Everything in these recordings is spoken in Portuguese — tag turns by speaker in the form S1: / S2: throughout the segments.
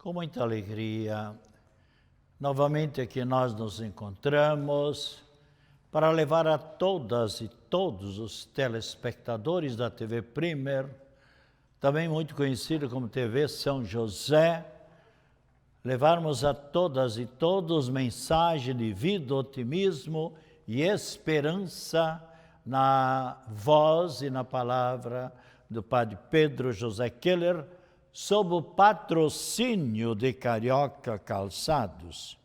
S1: Com muita alegria, novamente aqui nós nos encontramos para levar a todas e todos os telespectadores da TV Primer, também muito conhecido como TV São José, levarmos a todas e todos mensagem de vida, otimismo e esperança na voz e na palavra do Padre Pedro José Keller, sob o patrocínio de Carioca Calçados.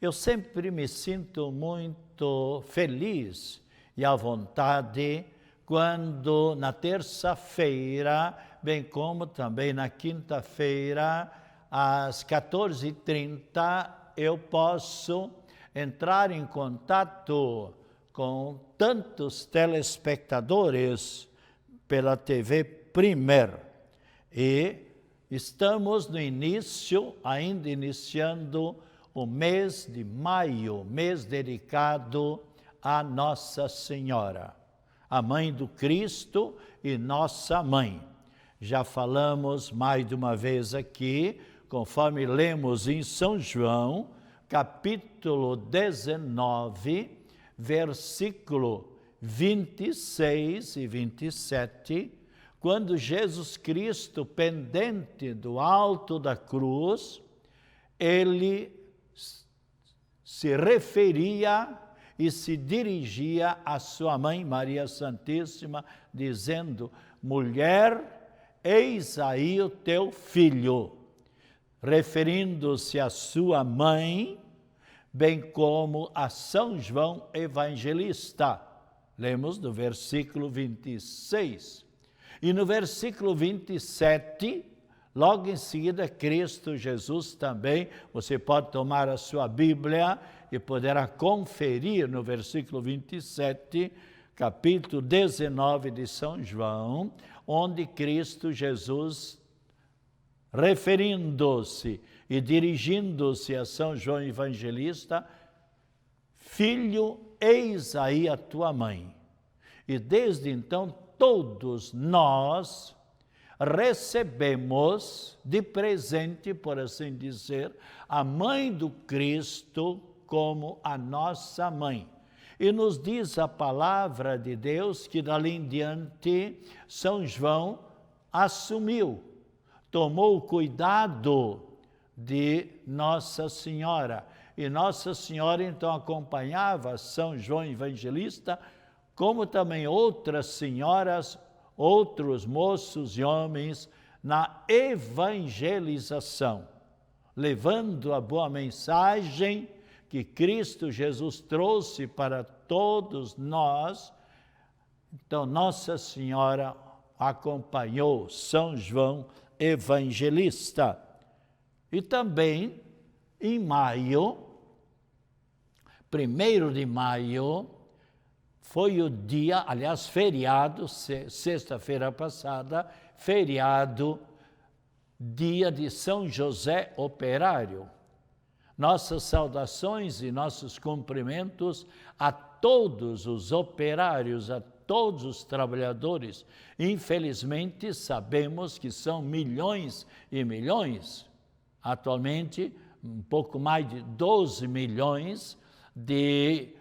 S1: Eu sempre me sinto muito feliz e à vontade quando na terça-feira, bem como também na quinta-feira, às 14h30, eu posso entrar em contato com tantos telespectadores pela TV Primer. E estamos no início, ainda iniciando o mês de maio, mês dedicado a Nossa Senhora, a Mãe do Cristo e nossa Mãe. Já falamos mais de uma vez aqui, conforme lemos em São João, capítulo 19, versículo 26 e 27, quando Jesus Cristo, pendente do alto da cruz, ele se referia e se dirigia à sua mãe Maria Santíssima, dizendo: mulher, eis aí o teu filho, referindo-se à sua mãe, bem como a São João Evangelista. Lemos do versículo 26. E no versículo 27, logo em seguida, Cristo Jesus também, você pode tomar a sua Bíblia e poderá conferir no versículo 27, capítulo 19 de São João, onde Cristo Jesus, referindo-se e dirigindo-se a São João Evangelista, filho, eis aí a tua mãe. E desde então, todos nós recebemos de presente, por assim dizer, a mãe do Cristo como a nossa mãe. E nos diz a palavra de Deus que dali em diante São João assumiu, tomou o cuidado de Nossa Senhora. E Nossa Senhora então acompanhava São João Evangelista, como também outras senhoras, outros moços e homens, na evangelização, levando a boa mensagem que Cristo Jesus trouxe para todos nós. Então, Nossa Senhora acompanhou São João Evangelista. E também, em maio, 1º de maio, foi o dia, aliás, feriado, sexta-feira passada, feriado, dia de São José Operário. Nossas saudações e nossos cumprimentos a todos os operários, a todos os trabalhadores. Infelizmente, sabemos que são milhões e milhões, atualmente, um pouco mais de 12 milhões de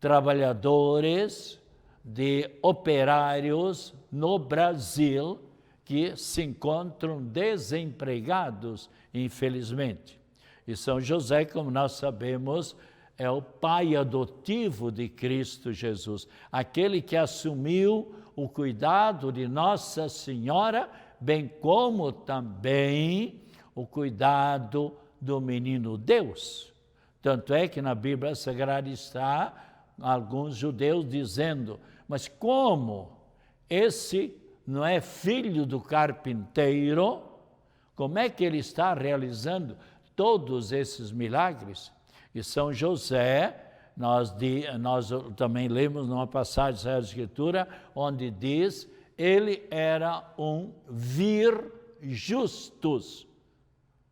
S1: trabalhadores, de operários no Brasil que se encontram desempregados, infelizmente. E São José, como nós sabemos, é o pai adotivo de Cristo Jesus, aquele que assumiu o cuidado de Nossa Senhora, bem como também o cuidado do menino Deus. Tanto é que na Bíblia Sagrada está alguns judeus dizendo: mas como esse não é filho do carpinteiro, como é que ele está realizando todos esses milagres? E São José, nós também lemos numa passagem da Escritura, onde diz, ele era um vir justus,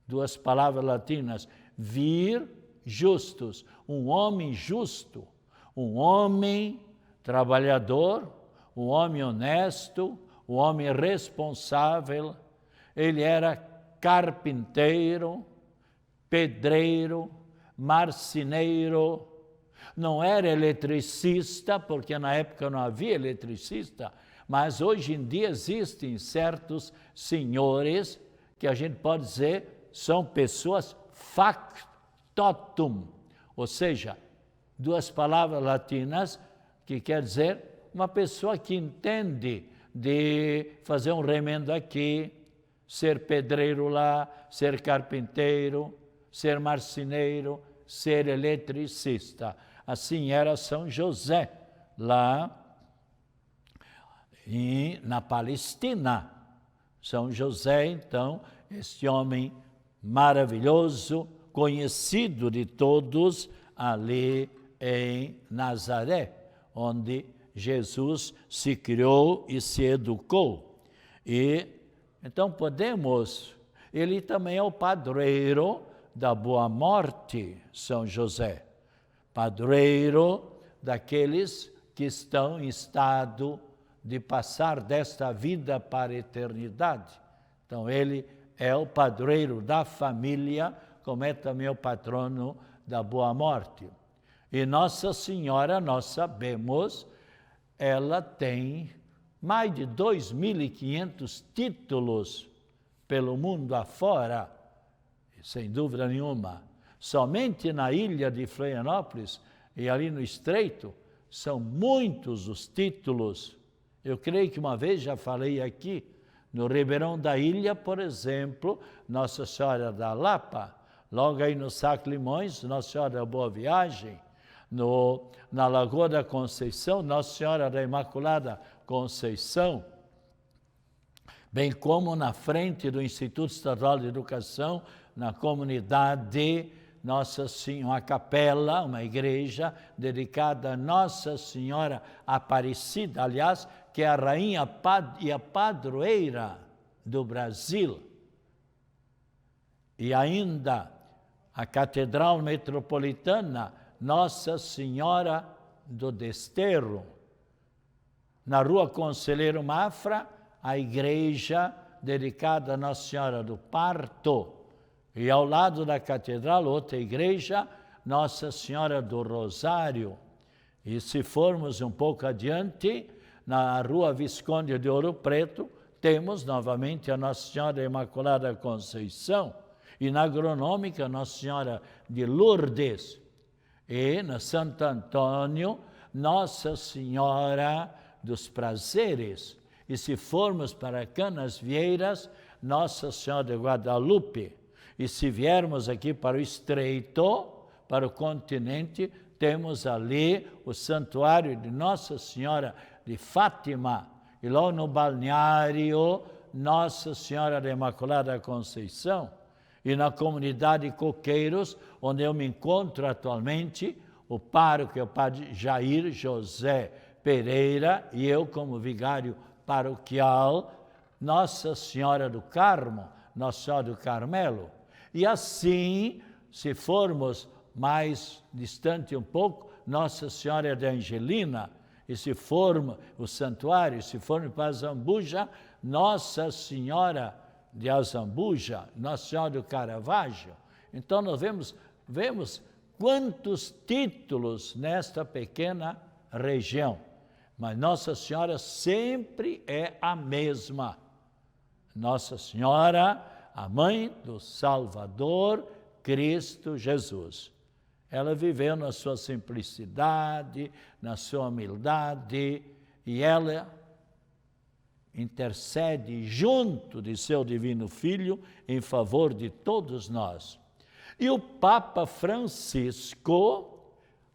S1: duas palavras latinas, vir justus, um homem justo, um homem trabalhador, um homem honesto, um homem responsável. Ele era carpinteiro, pedreiro, marceneiro, não era eletricista, porque na época não havia eletricista, mas hoje em dia existem certos senhores que a gente pode dizer são pessoas factotum, ou seja, duas palavras latinas que quer dizer uma pessoa que entende de fazer um remendo aqui, ser pedreiro lá, ser carpinteiro, ser marceneiro, ser eletricista. Assim era São José, lá na Palestina. São José, então, este homem maravilhoso, conhecido de todos ali em Nazaré, onde Jesus se criou e se educou. E então ele também é o padroeiro da boa morte, São José, padroeiro daqueles que estão em estado de passar desta vida para a eternidade. Então ele é o padroeiro da família, como é também o patrono da boa morte. E Nossa Senhora, nós sabemos, ela tem mais de 2.500 títulos pelo mundo afora, sem dúvida nenhuma. Somente na ilha de Florianópolis e ali no Estreito, são muitos os títulos. Eu creio que uma vez já falei aqui, no Ribeirão da Ilha, por exemplo, Nossa Senhora da Lapa, logo aí no Sacro Limões, Nossa Senhora da Boa Viagem, na Lagoa da Conceição, Nossa Senhora da Imaculada Conceição, bem como na frente do Instituto Estadual de Educação, na comunidade Nossa Senhora, uma capela, uma igreja dedicada a Nossa Senhora Aparecida, aliás, que é a rainha e a padroeira do Brasil. E ainda a Catedral Metropolitana Nossa Senhora do Desterro. Na Rua Conselheiro Mafra, a igreja dedicada a Nossa Senhora do Parto. E ao lado da catedral, outra igreja, Nossa Senhora do Rosário. E se formos um pouco adiante, na Rua Visconde de Ouro Preto, temos novamente a Nossa Senhora Imaculada Conceição. E na Agronômica, Nossa Senhora de Lourdes. E na Santo Antônio, Nossa Senhora dos Prazeres. E se formos para Canasvieiras, Nossa Senhora de Guadalupe. E se viermos aqui para o Estreito, para o continente, temos ali o Santuário de Nossa Senhora de Fátima. E logo no balneário, Nossa Senhora da Imaculada Conceição. E na comunidade Coqueiros, onde eu me encontro atualmente, o pároco é o padre Jair José Pereira e eu como vigário paroquial, Nossa Senhora do Carmo, Nossa Senhora do Carmelo. E assim, se formos mais distante um pouco, Nossa Senhora de Angelina, e se formos o santuário, se formos para Zambuja, Nossa Senhora de Azambuja, Nossa Senhora do Caravaggio. Então nós vemos quantos títulos nesta pequena região. Mas Nossa Senhora sempre é a mesma. Nossa Senhora, a mãe do Salvador, Cristo Jesus. Ela viveu na sua simplicidade, na sua humildade, e ela intercede junto de seu divino Filho em favor de todos nós. E o Papa Francisco,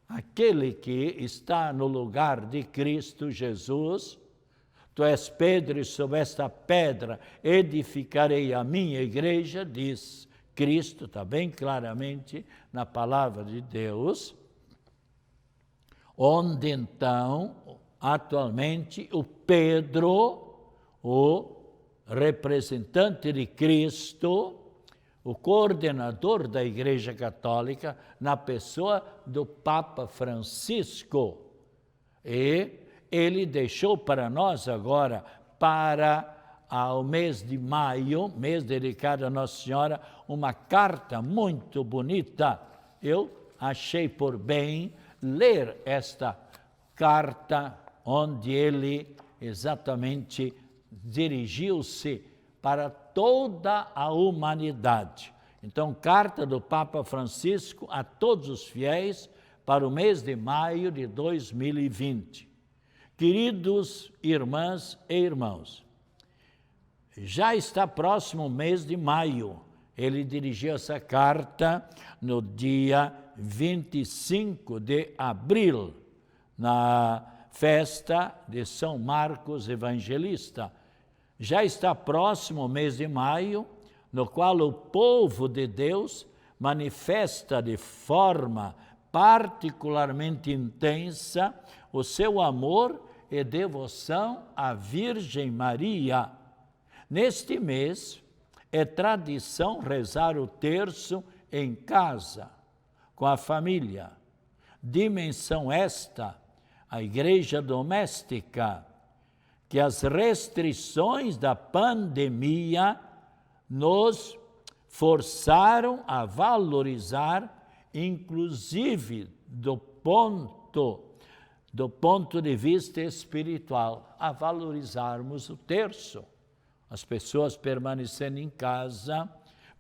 S1: aquele que está no lugar de Cristo Jesus, tu és Pedro e sobre esta pedra edificarei a minha igreja, diz Cristo, está bem claramente na palavra de Deus, onde então, atualmente, o Pedro, o representante de Cristo, o coordenador da Igreja Católica, na pessoa do Papa Francisco. E ele deixou para nós agora, para ao mês de maio, mês dedicado a Nossa Senhora, uma carta muito bonita. Eu achei por bem ler esta carta, onde ele exatamente dirigiu-se para toda a humanidade. Então, carta do Papa Francisco a todos os fiéis para o mês de maio de 2020. Queridos irmãs e irmãos, já está próximo o mês de maio. Ele dirigiu essa carta no dia 25 de abril, na festa de São Marcos Evangelista. Já está próximo o mês de maio, no qual o povo de Deus manifesta de forma particularmente intensa o seu amor e devoção à Virgem Maria. Neste mês, é tradição rezar o terço em casa, com a família. Dimensão esta, a igreja doméstica, que as restrições da pandemia nos forçaram a valorizar, inclusive do ponto de vista espiritual, a valorizarmos o terço, as pessoas permanecendo em casa.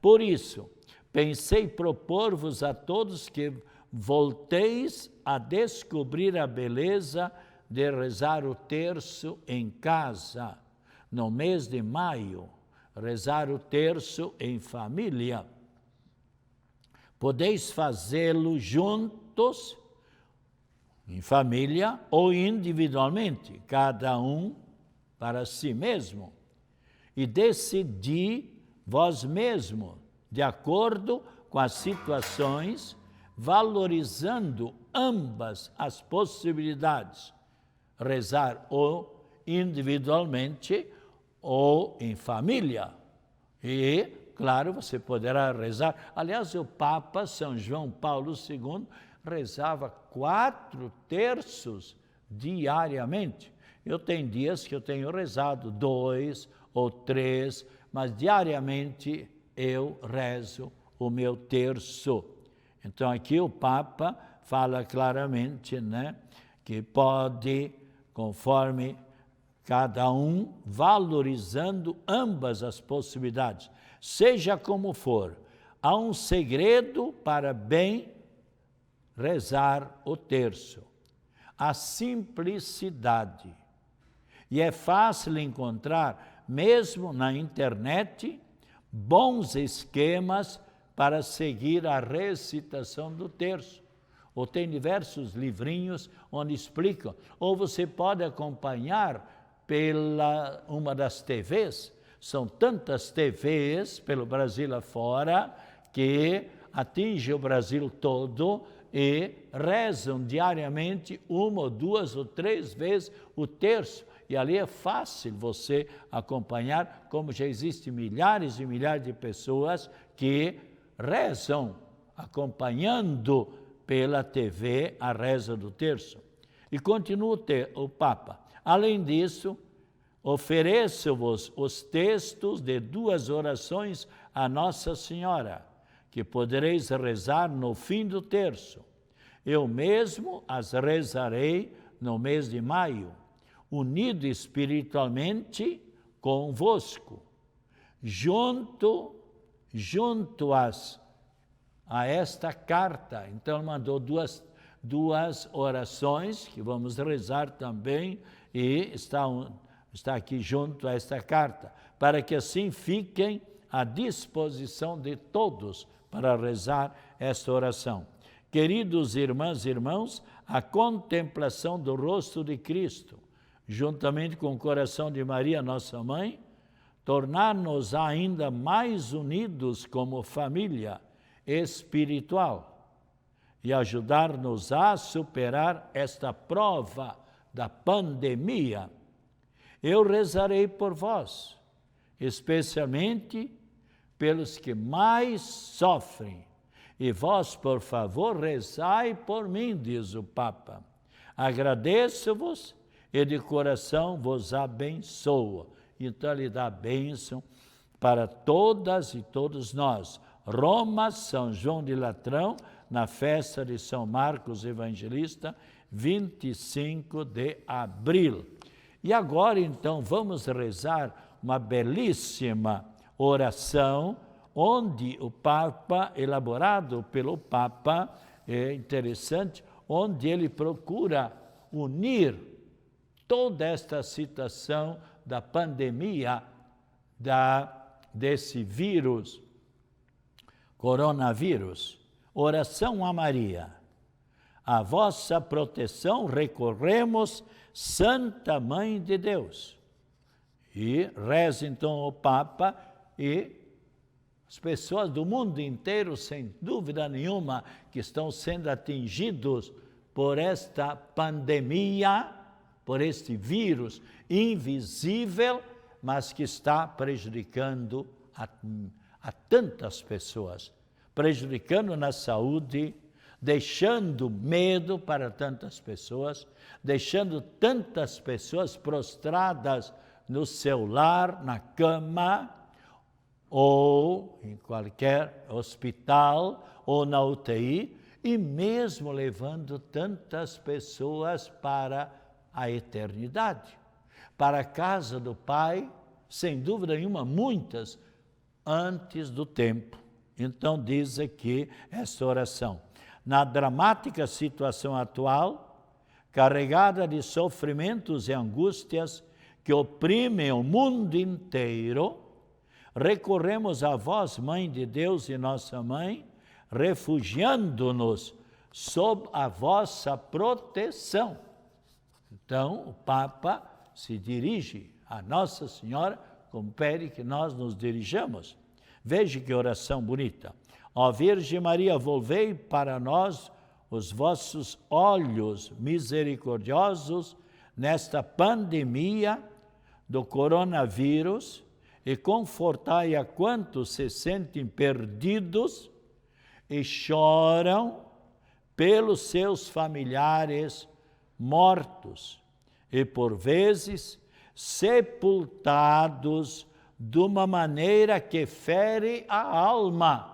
S1: Por isso, pensei propor-vos a todos que volteis a descobrir a beleza de rezar o terço em casa, no mês de maio, rezar o terço em família. Podeis fazê-lo juntos, em família ou individualmente, cada um para si mesmo, e decidi vós mesmo, de acordo com as situações, valorizando ambas as possibilidades, rezar ou individualmente ou em família. E, claro, você poderá rezar. Aliás, o Papa São João Paulo II rezava 4 terços diariamente. Eu tenho dias que eu tenho rezado 2 ou 3, mas diariamente eu rezo o meu terço. Então aqui o Papa fala claramente, né, que pode, conforme cada um, valorizando ambas as possibilidades. Seja como for, há um segredo para bem rezar o terço: a simplicidade. E é fácil encontrar, mesmo na internet, bons esquemas para seguir a recitação do terço. Ou tem diversos livrinhos onde explicam. Ou você pode acompanhar pela uma das TVs. São tantas TVs pelo Brasil afora que atingem o Brasil todo e rezam diariamente 1 ou 2 ou 3 vezes o terço. E ali é fácil você acompanhar, como já existem milhares e milhares de pessoas que rezam acompanhando pela TV a reza do terço. E continua o Papa. Além disso, ofereço-vos os textos de 2 orações a Nossa Senhora, que podereis rezar no fim do terço. Eu mesmo as rezarei no mês de maio, unido espiritualmente convosco, junto a esta carta. Então mandou duas orações que vamos rezar também, e está aqui junto a esta carta, para que assim fiquem à disposição de todos para rezar esta oração. Queridos irmãs e irmãos, a contemplação do rosto de Cristo, juntamente com o coração de Maria, nossa mãe, tornar-nos ainda mais unidos como família espiritual e ajudar-nos a superar esta prova da pandemia. Eu rezarei por vós, especialmente pelos que mais sofrem. E vós, por favor, rezai por mim, diz o Papa. Agradeço-vos e de coração vos abençoo. então ele dá a bênção para todas e todos nós. Roma, São João de Latrão, na festa de São Marcos Evangelista, 25 de abril. E agora, então, vamos rezar uma belíssima oração, onde o Papa, elaborado pelo Papa, é interessante, onde ele procura unir toda esta situação da pandemia, desse vírus, coronavírus. Oração a Maria. A vossa proteção recorremos, Santa Mãe de Deus. E reza então o Papa, e as pessoas do mundo inteiro, sem dúvida nenhuma, que estão sendo atingidos por esta pandemia, por este vírus invisível, mas que está prejudicando a tantas pessoas, prejudicando na saúde, deixando medo para tantas pessoas, deixando tantas pessoas prostradas no seu lar, na cama, ou em qualquer hospital, ou na UTI, e mesmo levando tantas pessoas para a eternidade, para a casa do Pai, sem dúvida nenhuma, muitas antes do tempo. Então diz aqui esta oração. Na dramática situação atual, carregada de sofrimentos e angústias que oprimem o mundo inteiro, recorremos a vós, Mãe de Deus e Nossa Mãe, refugiando-nos sob a vossa proteção. Então, o Papa se dirige a Nossa Senhora, como pede que nós nos dirijamos. Veja que oração bonita. Ó Virgem Maria, volvei para nós os vossos olhos misericordiosos nesta pandemia do coronavírus e confortai a quantos se sentem perdidos e choram pelos seus familiares mortos e, por vezes, sepultados de uma maneira que fere a alma.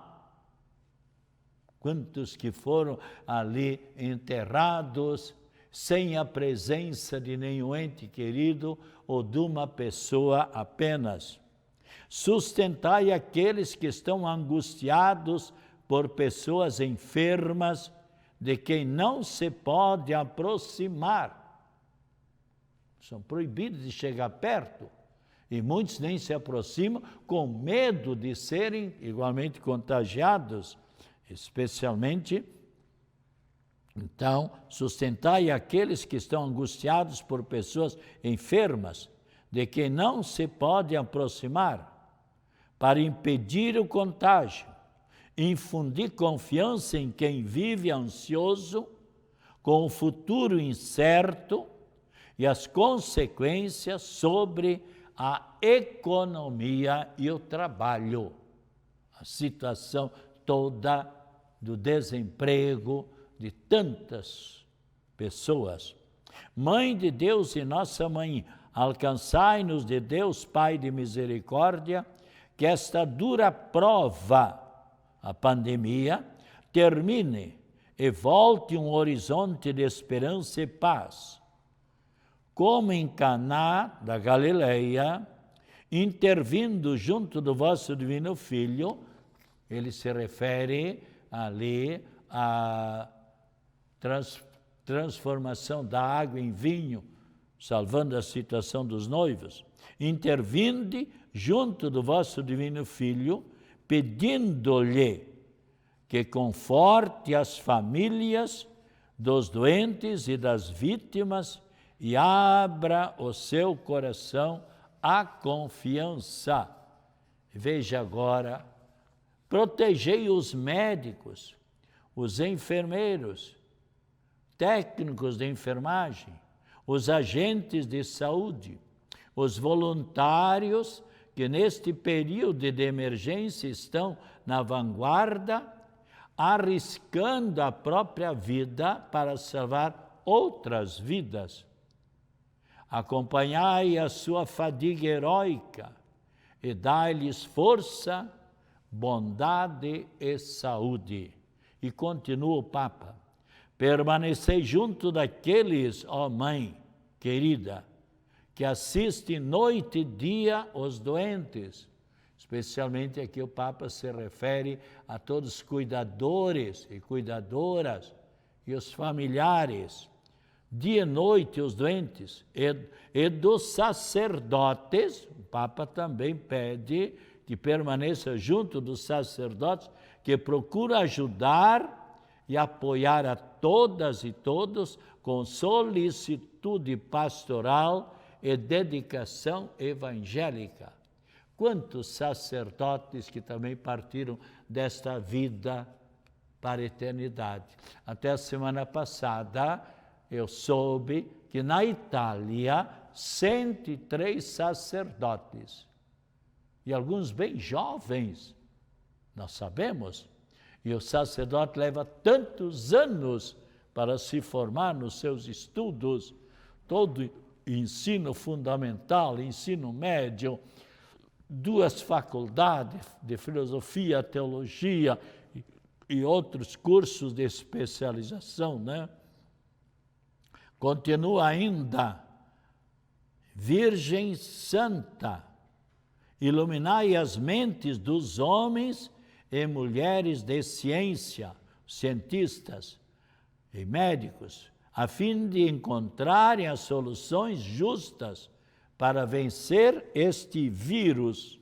S1: Quantos que foram ali enterrados sem a presença de nenhum ente querido ou de uma pessoa apenas. Sustentai aqueles que estão angustiados por pessoas enfermas, de quem não se pode aproximar. São proibidos de chegar perto. E muitos nem se aproximam com medo de serem igualmente contagiados, especialmente. Então, sustentai aqueles que estão angustiados por pessoas enfermas, de quem não se pode aproximar, para impedir o contágio, infundir confiança em quem vive ansioso, com o futuro incerto e as consequências sobre a economia e o trabalho, a situação toda do desemprego de tantas pessoas. Mãe de Deus e Nossa Mãe, alcançai-nos de Deus, Pai de misericórdia, que esta dura prova, a pandemia, termine e volte um horizonte de esperança e paz. Como em Caná da Galileia, intervindo junto do vosso divino Filho, ele se refere ali à transformação da água em vinho, salvando a situação dos noivos. Intervinde junto do vosso divino Filho, pedindo-lhe que conforte as famílias dos doentes e das vítimas e abra o seu coração à confiança. Veja agora, protegei os médicos, os enfermeiros, técnicos de enfermagem, os agentes de saúde, os voluntários que neste período de emergência estão na vanguarda, arriscando a própria vida para salvar outras vidas. Acompanhai a sua fadiga heróica e dai-lhes força, bondade e saúde. E continua o Papa: permanecei junto daqueles, ó Mãe querida, que assistem noite e dia os doentes. Especialmente aqui o Papa se refere a todos os cuidadores e cuidadoras e os familiares, dia e noite os doentes, e dos sacerdotes. O Papa também pede que permaneça junto dos sacerdotes, que procura ajudar e apoiar a todas e todos com solicitude pastoral e dedicação evangélica. Quantos sacerdotes que também partiram desta vida para a eternidade. Até a semana passada eu soube que na Itália 103 sacerdotes, e alguns bem jovens, nós sabemos, e o sacerdote leva tantos anos para se formar nos seus estudos, todo ensino fundamental, ensino médio, 2 faculdades de filosofia, teologia e outros cursos de especialização, né? Continua ainda: Virgem Santa, iluminai as mentes dos homens e mulheres de ciência, cientistas e médicos, a fim de encontrarem as soluções justas para vencer este vírus.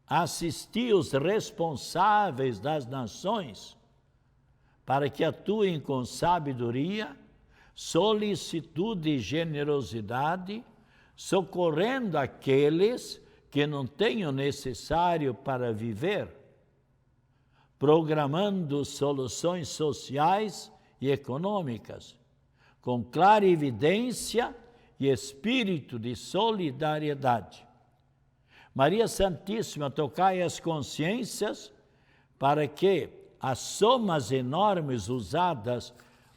S1: Assisti os responsáveis das nações para que atuem com sabedoria, solicitude e generosidade, socorrendo aqueles que não têm o necessário para viver, programando soluções sociais e econômicas, com clarividência e espírito de solidariedade. Maria Santíssima, tocai as consciências para que as somas enormes usadas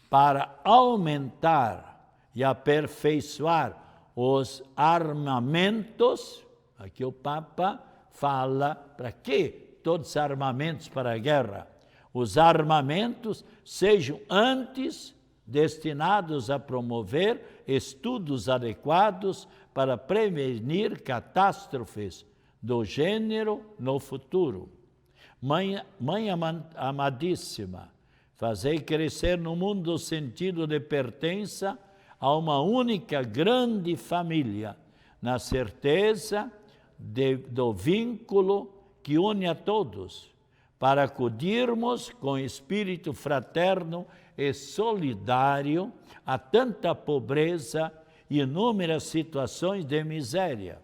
S1: para aumentar e aperfeiçoar os armamentos, aqui o Papa fala para que todos os armamentos para a guerra, os armamentos sejam antes destinados a promover estudos adequados para prevenir catástrofes do gênero no futuro. Mãe amadíssima, fazei crescer no mundo o sentido de pertença a uma única grande família, na certeza do vínculo que une a todos, para acudirmos com espírito fraterno e solidário a tanta pobreza e inúmeras situações de miséria.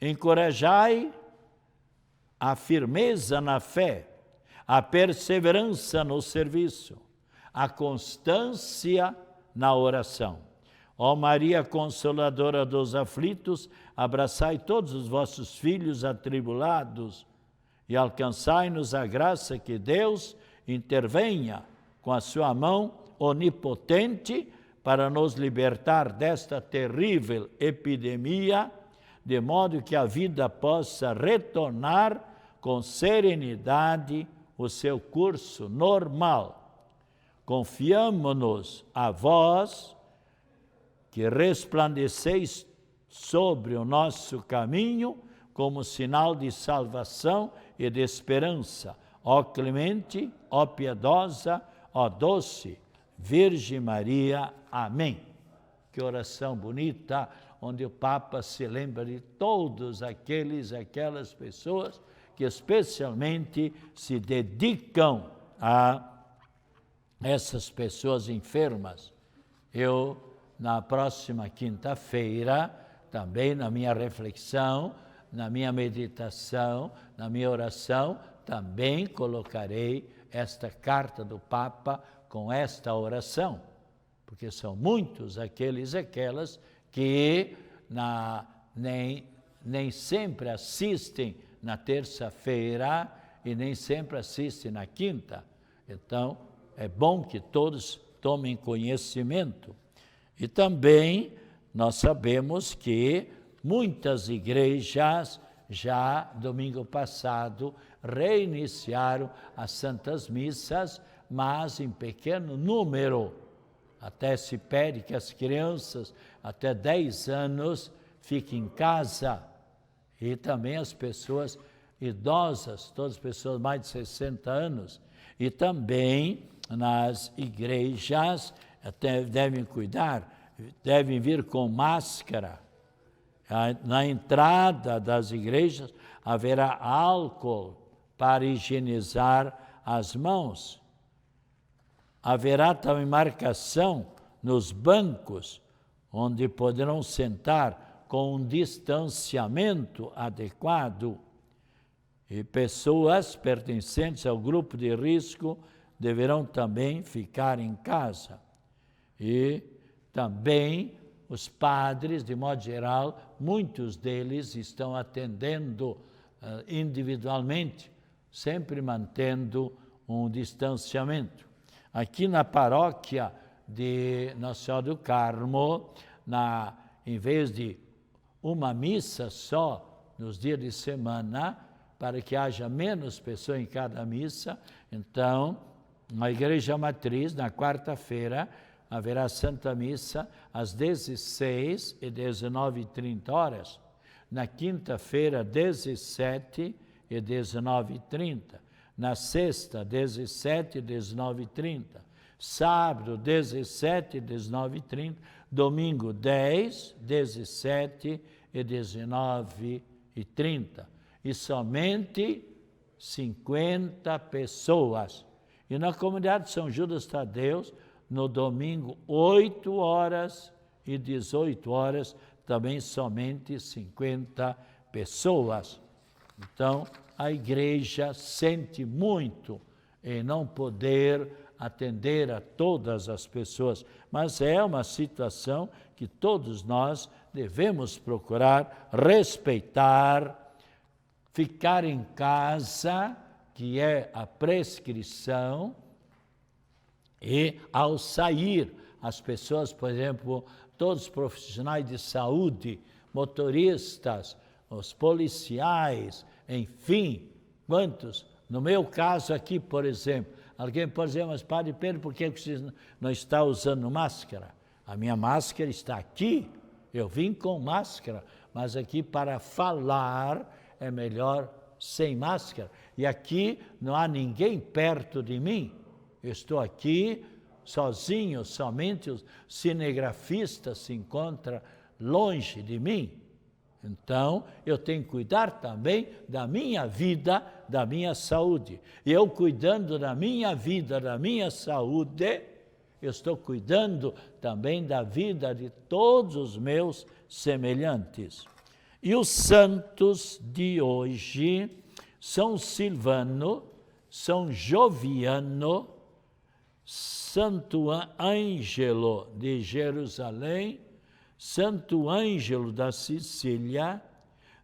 S1: Encorajai a firmeza na fé, a perseverança no serviço, a constância na oração. Ó Maria Consoladora dos aflitos, abraçai todos os vossos filhos atribulados e alcançai-nos a graça que Deus intervenha com a sua mão onipotente para nos libertar desta terrível epidemia, de modo que a vida possa retornar com serenidade o seu curso normal. Confiamo-nos a vós, que resplandeceis sobre o nosso caminho como sinal de salvação e de esperança. Ó clemente, ó piedosa, ó doce Virgem Maria. Amém. Que oração bonita, onde o Papa se lembra de todos aquelas pessoas que especialmente se dedicam a essas pessoas enfermas. Eu, na próxima quinta-feira, também na minha reflexão, na minha meditação, na minha oração, também colocarei esta carta do Papa com esta oração, porque são muitos aqueles e aquelas que nem sempre assistem na terça-feira e nem sempre assistem na quinta. Então, é bom que todos tomem conhecimento. E também nós sabemos que muitas igrejas já domingo passado reiniciaram as santas missas, mas em pequeno número. Até se pede que as crianças até 10 anos fiquem em casa, e também as pessoas idosas, todas as pessoas mais de 60 anos, e também nas igrejas até devem cuidar, devem vir com máscara. Na entrada das igrejas haverá álcool para higienizar as mãos. Haverá também marcação nos bancos, onde poderão sentar com um distanciamento adequado. E pessoas pertencentes ao grupo de risco deverão também ficar em casa. E também os padres, de modo geral, muitos deles estão atendendo individualmente, sempre mantendo um distanciamento. Aqui na paróquia de Nossa Senhora do Carmo, em vez de uma missa só nos dias de semana, para que haja menos pessoas em cada missa, então, na Igreja Matriz, na quarta-feira, haverá Santa Missa às 16 e 19h30 horas. Na quinta-feira, 17 e 19h30. Na sexta, 17 e 19h30. Sábado, 17 e 19h30. Domingo, 10, 17 e 19h30. E somente 50 pessoas. E na comunidade São Judas Tadeu, no domingo, 8 horas e 18 horas, também somente 50 pessoas. Então, a igreja sente muito em não poder atender a todas as pessoas, mas é uma situação que todos nós devemos procurar respeitar, ficar em casa, que é a prescrição, e ao sair, as pessoas, por exemplo, todos os profissionais de saúde, motoristas, os policiais, enfim, quantos? No meu caso aqui, por exemplo, alguém pode dizer, mas Padre Pedro, por que você não está usando máscara? A minha máscara está aqui, eu vim com máscara, mas aqui para falar é melhor sem máscara. E aqui não há ninguém perto de mim. Eu estou aqui sozinho, somente o cinegrafista se encontra longe de mim. Então, eu tenho que cuidar também da minha vida, da minha saúde. E eu cuidando da minha vida, da minha saúde, eu estou cuidando também da vida de todos os meus semelhantes. E os santos de hoje, São Silvano, São Joviano, Santo Ângelo de Jerusalém, Santo Ângelo da Sicília,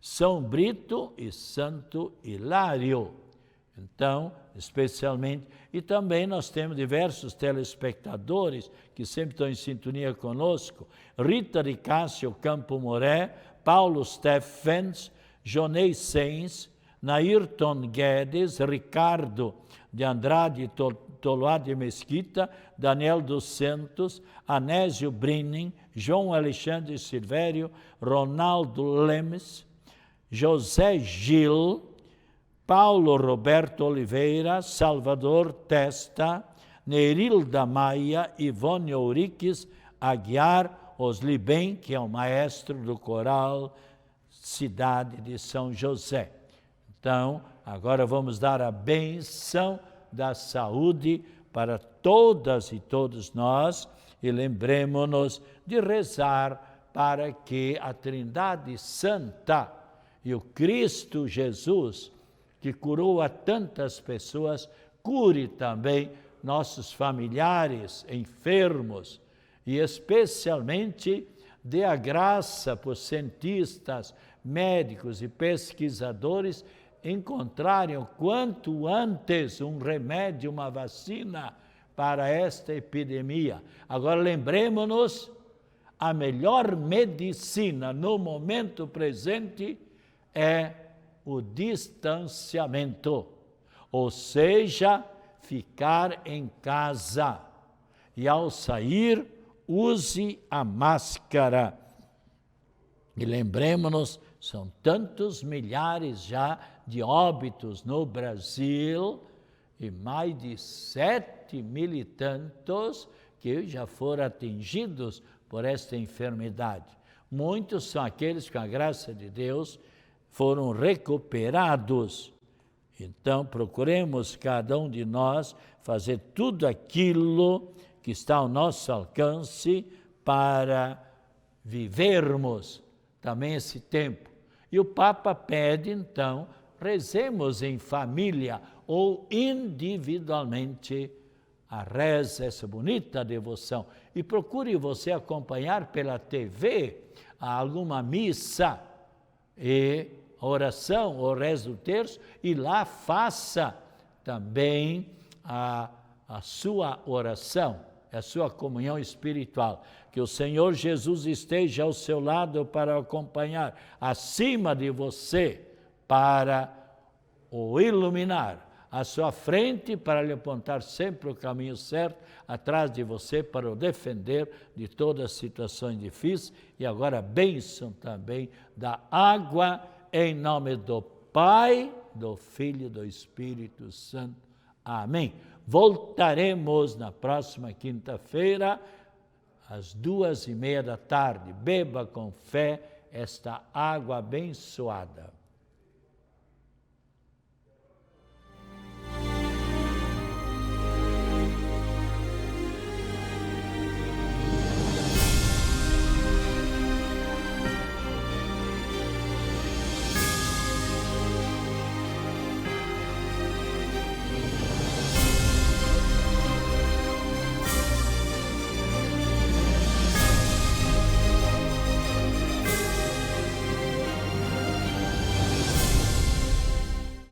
S1: São Brito e Santo Hilário. Então, especialmente, e também nós temos diversos telespectadores que sempre estão em sintonia conosco, Rita de Cássio Campo Moré, Paulo Steffens, Jonei Sens, Nairton Guedes, Ricardo de Andrade Toloá de Mesquita, Daniel dos Santos, Anésio Brinning, João Alexandre Silvério, Ronaldo Lemes, José Gil, Paulo Roberto Oliveira, Salvador Testa, Nerilda Maia, Ivone Euriques, Aguiar Oslibem, que é o maestro do coral Cidade de São José. Então, agora vamos dar a bênção da saúde para todas e todos nós e lembremos-nos de rezar para que a Trindade Santa e o Cristo Jesus, que curou a tantas pessoas, cure também nossos familiares enfermos e especialmente dê a graça para os cientistas, médicos e pesquisadores encontrarem o quanto antes um remédio, uma vacina para esta epidemia. Agora lembremos-nos a melhor medicina no momento presente é o distanciamento, ou seja, ficar em casa. E ao sair, use a máscara. E lembremos-nos, são tantos milhares já de óbitos no Brasil e mais de 7.000 e tantos que já foram atingidos por esta enfermidade. Muitos são aqueles que, com a graça de Deus, foram recuperados. Então, procuremos cada um de nós fazer tudo aquilo que está ao nosso alcance para vivermos também esse tempo. E o Papa pede, então, rezemos em família ou individualmente a reza, essa bonita devoção. E procure você acompanhar pela TV alguma missa e oração, ou rezo do terço, e lá faça também a sua oração, a sua comunhão espiritual. Que o Senhor Jesus esteja ao seu lado para acompanhar, acima de você, para o iluminar, à sua frente para lhe apontar sempre o caminho certo, atrás de você para o defender de todas as situações difíceis, e agora a bênção também da água, em nome do Pai, do Filho e do Espírito Santo. Amém. Voltaremos na próxima quinta-feira, às 2:30 da tarde. Beba com fé esta água abençoada.